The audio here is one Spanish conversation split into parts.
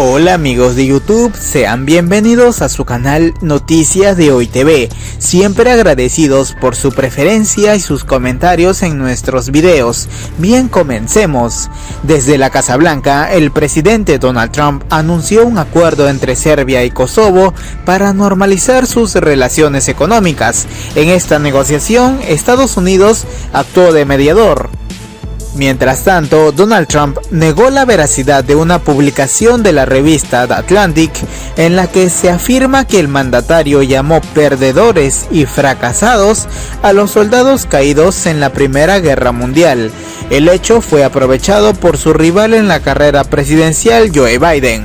Hola amigos de YouTube, sean bienvenidos a su canal Noticias de Hoy TV, siempre agradecidos por su preferencia y sus comentarios en nuestros videos. Bien, comencemos. Desde la Casa Blanca, el presidente Donald Trump anunció un acuerdo entre Serbia y Kosovo para normalizar sus relaciones económicas. En esta negociación, Estados Unidos actuó de mediador. Mientras tanto, Donald Trump negó la veracidad de una publicación de la revista The Atlantic en la que se afirma que el mandatario llamó perdedores y fracasados a los soldados caídos en la Primera Guerra Mundial. El hecho fue aprovechado por su rival en la carrera presidencial, Joe Biden.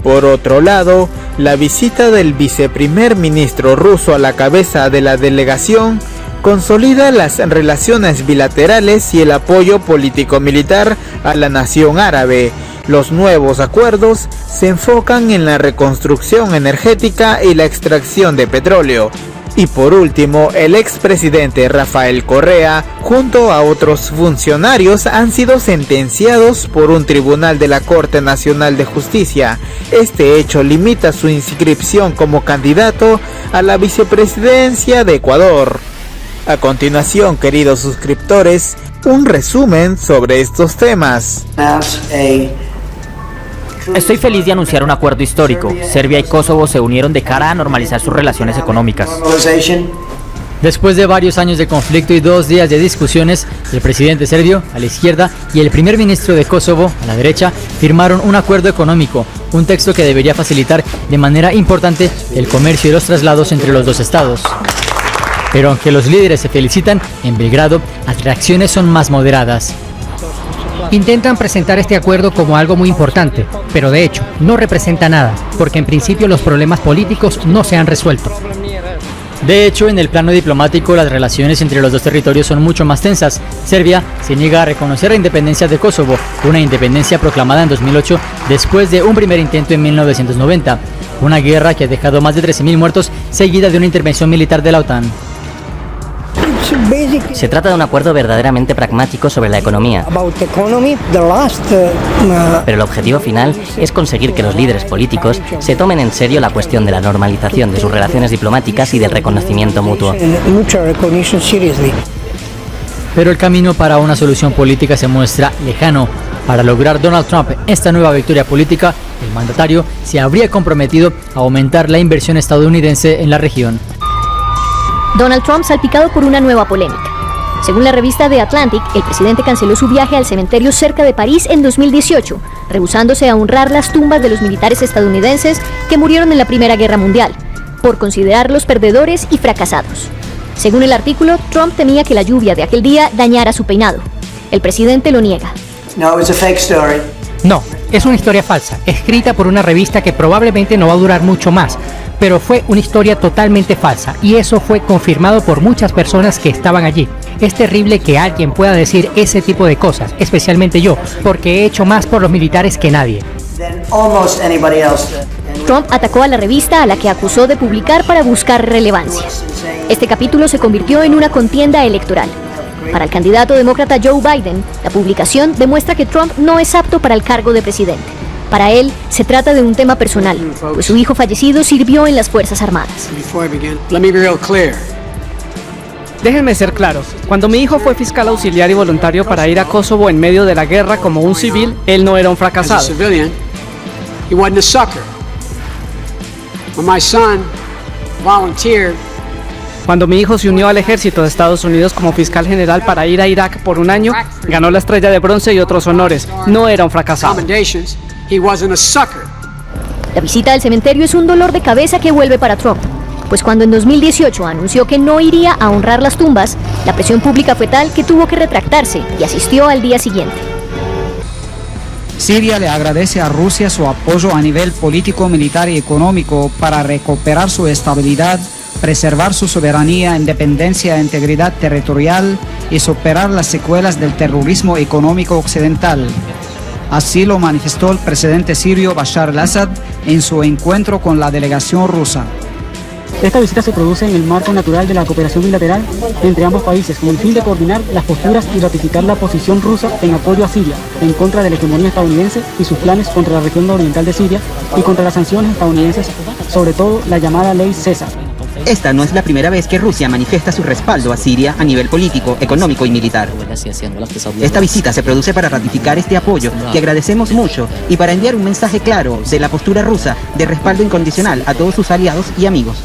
Por otro lado, la visita del viceprimer ministro ruso a la cabeza de la delegación consolida las relaciones bilaterales y el apoyo político-militar a la nación árabe. Los nuevos acuerdos se enfocan en la reconstrucción energética y la extracción de petróleo. Y por último, el expresidente Rafael Correa, junto a otros funcionarios, han sido sentenciados por un tribunal de la Corte Nacional de Justicia. Este hecho limita su inscripción como candidato a la vicepresidencia de Ecuador. A continuación, queridos suscriptores, un resumen sobre estos temas. Estoy feliz de anunciar un acuerdo histórico. Serbia y Kosovo se unieron de cara a normalizar sus relaciones económicas. Después de varios años de conflicto y 2 días de discusiones, el presidente serbio, a la izquierda, y el primer ministro de Kosovo, a la derecha, firmaron un acuerdo económico, un texto que debería facilitar de manera importante el comercio y los traslados entre los dos estados. Pero aunque los líderes se felicitan, en Belgrado las reacciones son más moderadas. Intentan presentar este acuerdo como algo muy importante, pero de hecho no representa nada, porque en principio los problemas políticos no se han resuelto. De hecho, en el plano diplomático, las relaciones entre los dos territorios son mucho más tensas. Serbia se niega a reconocer la independencia de Kosovo, una independencia proclamada en 2008 después de un primer intento en 1990, una guerra que ha dejado más de 13.000 muertos seguida de una intervención militar de la OTAN. Se trata de un acuerdo verdaderamente pragmático sobre la economía. Pero el objetivo final es conseguir que los líderes políticos se tomen en serio la cuestión de la normalización de sus relaciones diplomáticas y del reconocimiento mutuo. Pero el camino para una solución política se muestra lejano. Para lograr Donald Trump esta nueva victoria política, el mandatario se habría comprometido a aumentar la inversión estadounidense en la región. Donald Trump salpicado por una nueva polémica. Según la revista The Atlantic, el presidente canceló su viaje al cementerio cerca de París en 2018, rehusándose a honrar las tumbas de los militares estadounidenses que murieron en la Primera Guerra Mundial, por considerarlos perdedores y fracasados. Según el artículo, Trump temía que la lluvia de aquel día dañara su peinado. El presidente lo niega. No, es una historia falsa, escrita por una revista que probablemente no va a durar mucho más, pero fue una historia totalmente falsa y eso fue confirmado por muchas personas que estaban allí. Es terrible que alguien pueda decir ese tipo de cosas, especialmente yo, porque he hecho más por los militares que nadie. Trump atacó a la revista a la que acusó de publicar para buscar relevancia. Este capítulo se convirtió en una contienda electoral. Para el candidato demócrata Joe Biden, la publicación demuestra que Trump no es apto para el cargo de presidente. Para él, se trata de un tema personal, pues su hijo fallecido sirvió en las Fuerzas Armadas. Déjenme ser claros, cuando mi hijo fue fiscal auxiliar y voluntario para ir a Kosovo en medio de la guerra como un civil, él no era un fracasado. Cuando mi hijo se unió al ejército de Estados Unidos como fiscal general para ir a Irak por un año, ganó la estrella de bronce y otros honores. No era un fracasado. La visita al cementerio es un dolor de cabeza que vuelve para Trump, pues cuando en 2018 anunció que no iría a honrar las tumbas, la presión pública fue tal que tuvo que retractarse y asistió al día siguiente. Siria le agradece a Rusia su apoyo a nivel político, militar y económico para recuperar su estabilidad, preservar su soberanía, independencia e integridad territorial y superar las secuelas del terrorismo económico occidental. Así lo manifestó el presidente sirio Bashar al-Assad en su encuentro con la delegación rusa. Esta visita se produce en el marco natural de la cooperación bilateral entre ambos países, con el fin de coordinar las posturas y ratificar la posición rusa en apoyo a Siria, en contra de la hegemonía estadounidense y sus planes contra la región oriental de Siria y contra las sanciones estadounidenses, sobre todo la llamada Ley César. Esta no es la primera vez que Rusia manifiesta su respaldo a Siria a nivel político, económico y militar. Esta visita se produce para ratificar este apoyo, que agradecemos mucho, y para enviar un mensaje claro de la postura rusa de respaldo incondicional a todos sus aliados y amigos.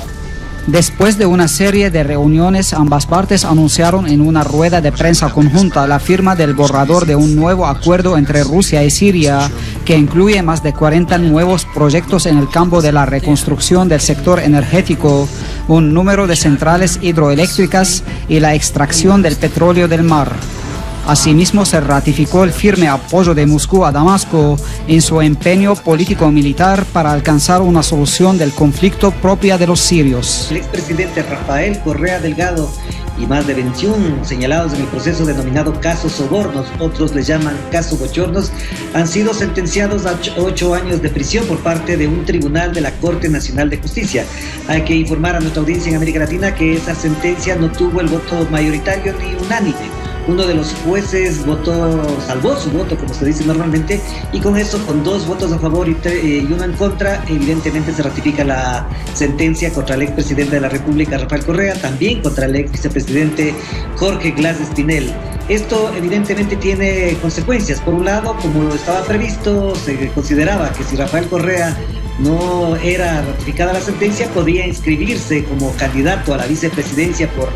Después de una serie de reuniones, ambas partes anunciaron en una rueda de prensa conjunta la firma del borrador de un nuevo acuerdo entre Rusia y Siria, que incluye más de 40 nuevos proyectos en el campo de la reconstrucción del sector energético, un número de centrales hidroeléctricas y la extracción del petróleo del mar. Asimismo, se ratificó el firme apoyo de Moscú a Damasco en su empeño político-militar para alcanzar una solución del conflicto propia de los sirios. El expresidente Rafael Correa Delgado y más de 21 señalados en el proceso denominado caso Sobornos, otros le llaman caso Bochornos, han sido sentenciados a 8 años de prisión por parte de un tribunal de la Corte Nacional de Justicia. Hay que informar a nuestra audiencia en América Latina que esa sentencia no tuvo el voto mayoritario ni unánime. Uno de los jueces salvó su voto, como se dice normalmente, y con eso, con 2 votos a favor y 1 en contra, evidentemente se ratifica la sentencia contra el expresidente de la República, Rafael Correa, también contra el ex vicepresidente Jorge Glass Espinel. Esto evidentemente tiene consecuencias. Por un lado, como estaba previsto, se consideraba que si Rafael Correa no era ratificada la sentencia, podía inscribirse como candidato a la vicepresidencia por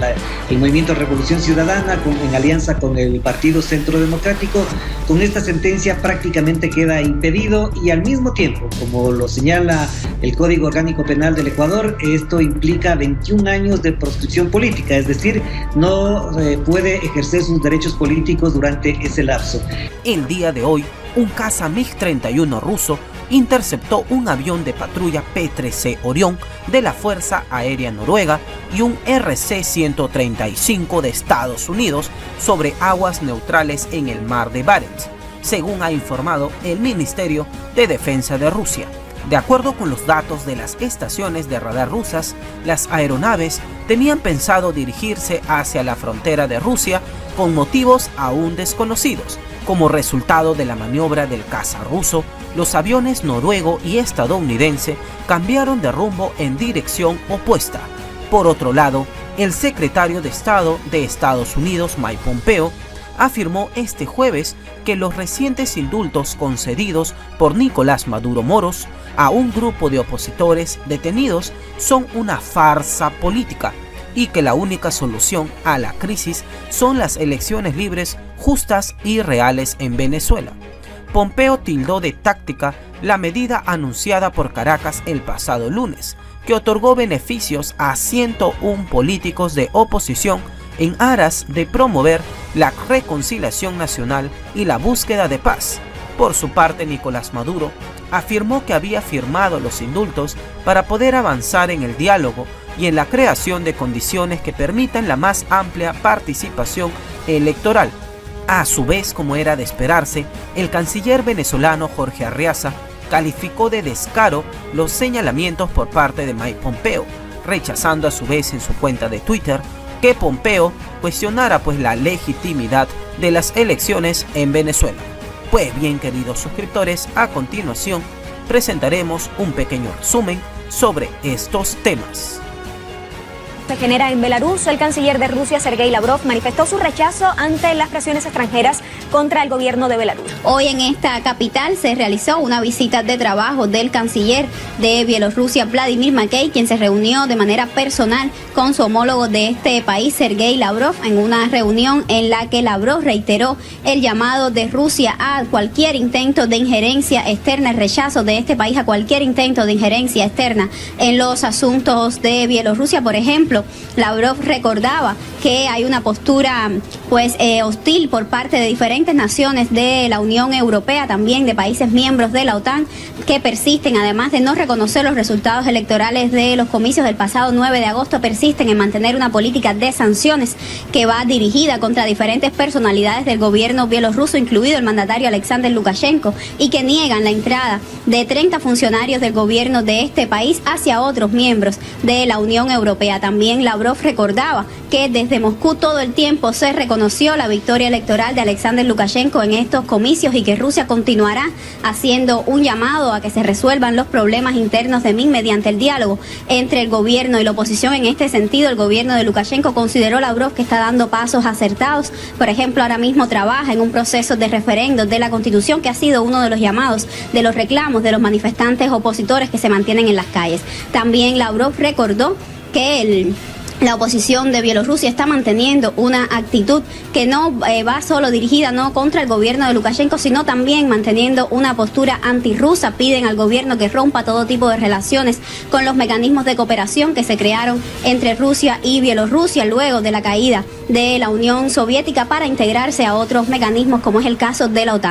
el Movimiento Revolución Ciudadana en alianza con el Partido Centro Democrático. Con esta sentencia prácticamente queda impedido y al mismo tiempo, como lo señala el Código Orgánico Penal del Ecuador, esto implica 21 años de proscripción política, es decir, no puede ejercer sus derechos políticos durante ese lapso. El día de hoy, un caza MiG-31 ruso interceptó un avión de patrulla P-3C Orión de la Fuerza Aérea Noruega y un RC-135 de Estados Unidos sobre aguas neutrales en el mar de Barents, según ha informado el Ministerio de Defensa de Rusia. De acuerdo con los datos de las estaciones de radar rusas, las aeronaves tenían pensado dirigirse hacia la frontera de Rusia con motivos aún desconocidos. Como resultado de la maniobra del caza ruso, los aviones noruego y estadounidense cambiaron de rumbo en dirección opuesta. Por otro lado, el secretario de Estado de Estados Unidos, Mike Pompeo, afirmó este jueves que los recientes indultos concedidos por Nicolás Maduro Moros a un grupo de opositores detenidos son una farsa política y que la única solución a la crisis son las elecciones libres, justas y reales en Venezuela. Pompeo tildó de táctica la medida anunciada por Caracas el pasado lunes, que otorgó beneficios a 101 políticos de oposición en aras de promover la reconciliación nacional y la búsqueda de paz. Por su parte, Nicolás Maduro afirmó que había firmado los indultos para poder avanzar en el diálogo y en la creación de condiciones que permitan la más amplia participación electoral. A su vez, como era de esperarse, el canciller venezolano Jorge Arreaza calificó de descaro los señalamientos por parte de Mike Pompeo, rechazando a su vez en su cuenta de Twitter que Pompeo cuestionara la legitimidad de las elecciones en Venezuela. Pues bien, queridos suscriptores, a continuación presentaremos un pequeño resumen sobre estos temas. Se genera en Belarus. El canciller de Rusia, Sergei Lavrov, manifestó su rechazo ante las presiones extranjeras contra el gobierno de Belarus. Hoy en esta capital se realizó una visita de trabajo del canciller de Bielorrusia, Vladimir Makey, quien se reunió de manera personal con su homólogo de este país, Sergei Lavrov, en una reunión en la que Lavrov reiteró el llamado de Rusia a cualquier intento de injerencia externa, el rechazo de este país a cualquier intento de injerencia externa en los asuntos de Bielorrusia. Por ejemplo, ejemplo, Lavrov recordaba que hay una postura hostil por parte de diferentes naciones de la Unión Europea, también de países miembros de la OTAN, que persisten, además de no reconocer los resultados electorales de los comicios del pasado 9 de agosto, persisten en mantener una política de sanciones que va dirigida contra diferentes personalidades del gobierno bielorruso, incluido el mandatario Alexander Lukashenko, y que niegan la entrada de 30 funcionarios del gobierno de este país hacia otros miembros de la Unión Europea. También Lavrov recordaba que desde Moscú todo el tiempo se reconoció la victoria electoral de Alexander Lukashenko en estos comicios y que Rusia continuará haciendo un llamado a que se resuelvan los problemas internos de Minsk mediante el diálogo entre el gobierno y la oposición. En este sentido, el gobierno de Lukashenko consideró Lavrov que está dando pasos acertados. Por ejemplo, ahora mismo trabaja en un proceso de referendo de la Constitución, que ha sido uno de los llamados, de los reclamos de los manifestantes opositores que se mantienen en las calles. También Lavrov recordó que la oposición de Bielorrusia está manteniendo una actitud que no va solo dirigida no contra el gobierno de Lukashenko, sino también manteniendo una postura antirrusa. Piden al gobierno que rompa todo tipo de relaciones con los mecanismos de cooperación que se crearon entre Rusia y Bielorrusia luego de la caída de la Unión Soviética para integrarse a otros mecanismos, como es el caso de la OTAN.